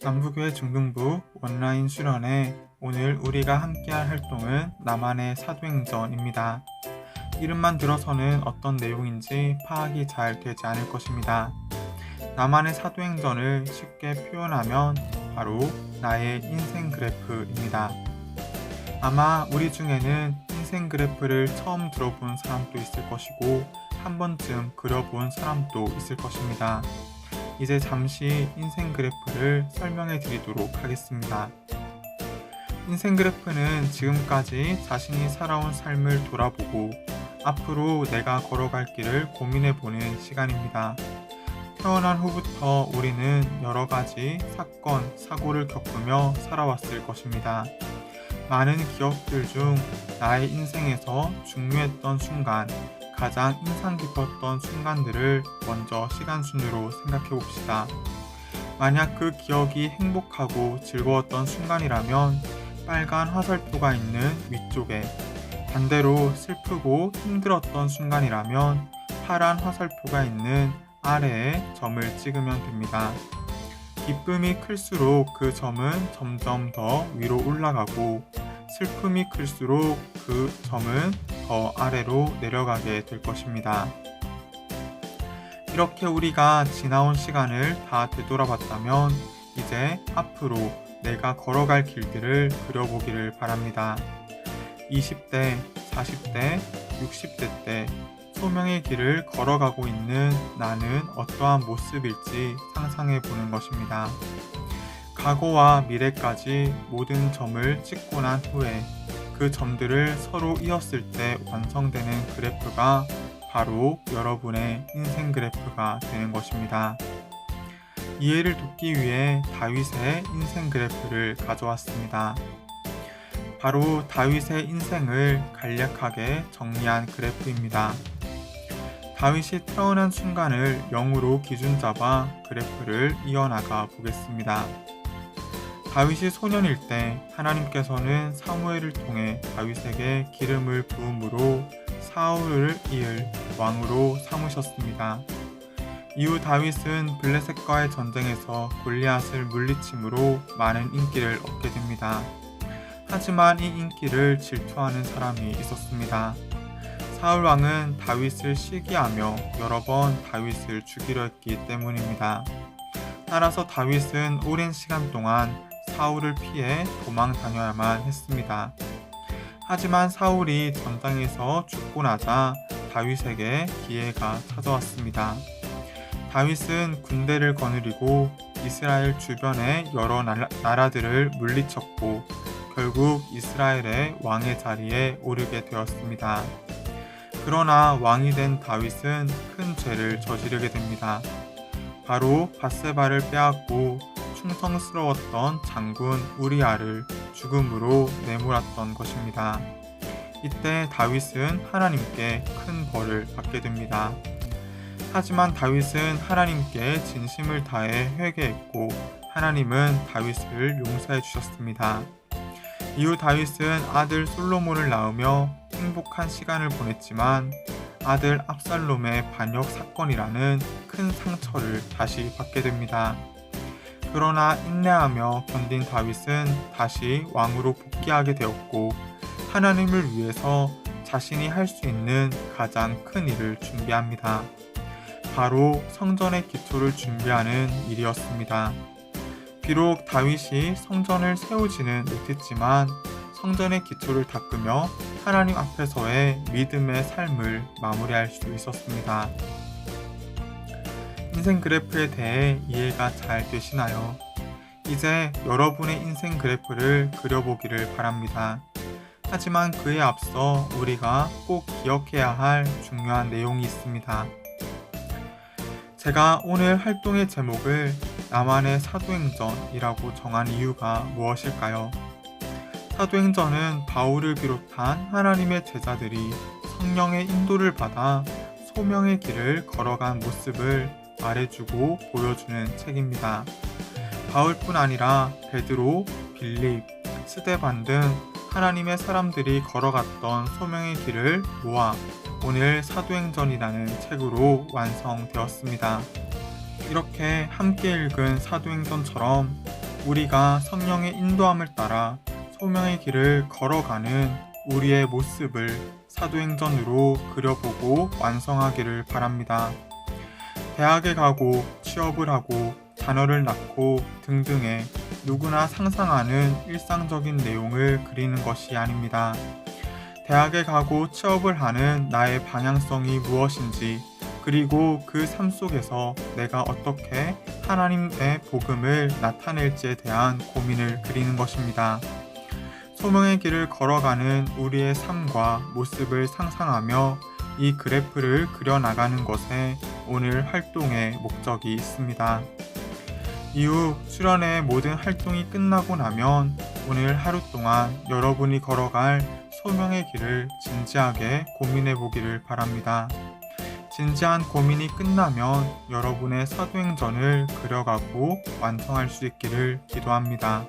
남부교회 중등부 온라인 수련회 오늘 우리가 함께할 활동은 나만의 사도행전입니다. 이름만 들어서는 어떤 내용인지 파악이 잘 되지 않을 것입니다. 나만의 사도행전을 쉽게 표현하면 바로 나의 인생 그래프입니다. 아마 우리 중에는 인생 그래프를 처음 들어본 사람도 있을 것이고 한 번쯤 그려본 사람도 있을 것입니다. 이제 잠시 인생 그래프를 설명해 드리도록 하겠습니다. 인생 그래프는 지금까지 자신이 살아온 삶을 돌아보고 앞으로 내가 걸어갈 길을 고민해 보는 시간입니다. 태어난 후부터 우리는 여러 가지 사건, 사고를 겪으며 살아왔을 것입니다. 많은 기억들 중 나의 인생에서 중요했던 순간, 가장 인상 깊었던 순간들을 먼저 시간순으로 생각해 봅시다. 만약 그 기억이 행복하고 즐거웠던 순간이라면 빨간 화살표가 있는 위쪽에, 반대로 슬프고 힘들었던 순간이라면 파란 화살표가 있는 아래에 점을 찍으면 됩니다. 기쁨이 클수록 그 점은 점점 더 위로 올라가고 슬픔이 클수록 그 점은 더 아래로 내려가게 될 것입니다. 이렇게 우리가 지나온 시간을 다 되돌아봤다면 이제 앞으로 내가 걸어갈 길들을 그려보기를 바랍니다. 20대, 40대, 60대 때 소명의 길을 걸어가고 있는 나는 어떠한 모습일지 상상해 보는 것입니다. 과거와 미래까지 모든 점을 찍고 난 후에 그 점들을 서로 이었을 때 완성되는 그래프가 바로 여러분의 인생 그래프가 되는 것입니다. 이해를 돕기 위해 다윗의 인생 그래프를 가져왔습니다. 바로 다윗의 인생을 간략하게 정리한 그래프입니다. 다윗이 태어난 순간을 0으로 기준 잡아 그래프를 이어나가 보겠습니다. 다윗이 소년일 때 하나님께서는 사무엘을 통해 다윗에게 기름을 부음으로 사울을 이을 왕으로 삼으셨습니다. 이후 다윗은 블레셋과의 전쟁에서 골리앗을 물리침으로 많은 인기를 얻게 됩니다. 하지만 이 인기를 질투하는 사람이 있었습니다. 사울 왕은 다윗을 시기하며 여러 번 다윗을 죽이려 했기 때문입니다. 따라서 다윗은 오랜 시간 동안 사울을 피해 도망 다녀야만 했습니다. 하지만 사울이 전장에서 죽고 나자 다윗에게 기회가 찾아왔습니다. 다윗은 군대를 거느리고 이스라엘 주변의 여러 나라들을 물리쳤고 결국 이스라엘의 왕의 자리에 오르게 되었습니다. 그러나 왕이 된 다윗은 큰 죄를 저지르게 됩니다. 바로 밧세바를 빼앗고 충성스러웠던 장군 우리아를 죽음으로 내몰았던 것입니다. 이때 다윗은 하나님께 큰 벌을 받게 됩니다. 하지만 다윗은 하나님께 진심을 다해 회개했고 하나님은 다윗을 용서해 주셨습니다. 이후 다윗은 아들 솔로몬을 낳으며 행복한 시간을 보냈지만 아들 압살롬의 반역 사건이라는 큰 상처를 다시 받게 됩니다. 그러나 인내하며 견딘 다윗은 다시 왕으로 복귀하게 되었고 하나님을 위해서 자신이 할 수 있는 가장 큰 일을 준비합니다. 바로 성전의 기초를 준비하는 일이었습니다. 비록 다윗이 성전을 세우지는 못했지만 성전의 기초를 닦으며 하나님 앞에서의 믿음의 삶을 마무리할 수 있었습니다. 인생 그래프에 대해 이해가 잘 되시나요? 이제 여러분의 인생 그래프를 그려보기를 바랍니다. 하지만 그에 앞서 우리가 꼭 기억해야 할 중요한 내용이 있습니다. 제가 오늘 활동의 제목을 나만의 사도행전이라고 정한 이유가 무엇일까요? 사도행전은 바울을 비롯한 하나님의 제자들이 성령의 인도를 받아 소명의 길을 걸어간 모습을 말해주고 보여주는 책입니다. 바울뿐 아니라 베드로, 빌립, 스데반 등 하나님의 사람들이 걸어갔던 소명의 길을 모아 오늘 사도행전이라는 책으로 완성되었습니다. 이렇게 함께 읽은 사도행전처럼 우리가 성령의 인도함을 따라 소명의 길을 걸어가는 우리의 모습을 사도행전으로 그려보고 완성하기를 바랍니다. 대학에 가고 취업을 하고 자녀를 낳고 등등의 누구나 상상하는 일상적인 내용을 그리는 것이 아닙니다. 대학에 가고 취업을 하는 나의 방향성이 무엇인지, 그리고 그 삶 속에서 내가 어떻게 하나님의 복음을 나타낼지에 대한 고민을 그리는 것입니다. 소명의 길을 걸어가는 우리의 삶과 모습을 상상하며 이 그래프를 그려나가는 것에 오늘 활동의 목적이 있습니다. 이후 수련회의 모든 활동이 끝나고 나면 오늘 하루 동안 여러분이 걸어갈 소명의 길을 진지하게 고민해 보기를 바랍니다. 진지한 고민이 끝나면 여러분의 사도행전을 그려가고 완성할 수 있기를 기도합니다.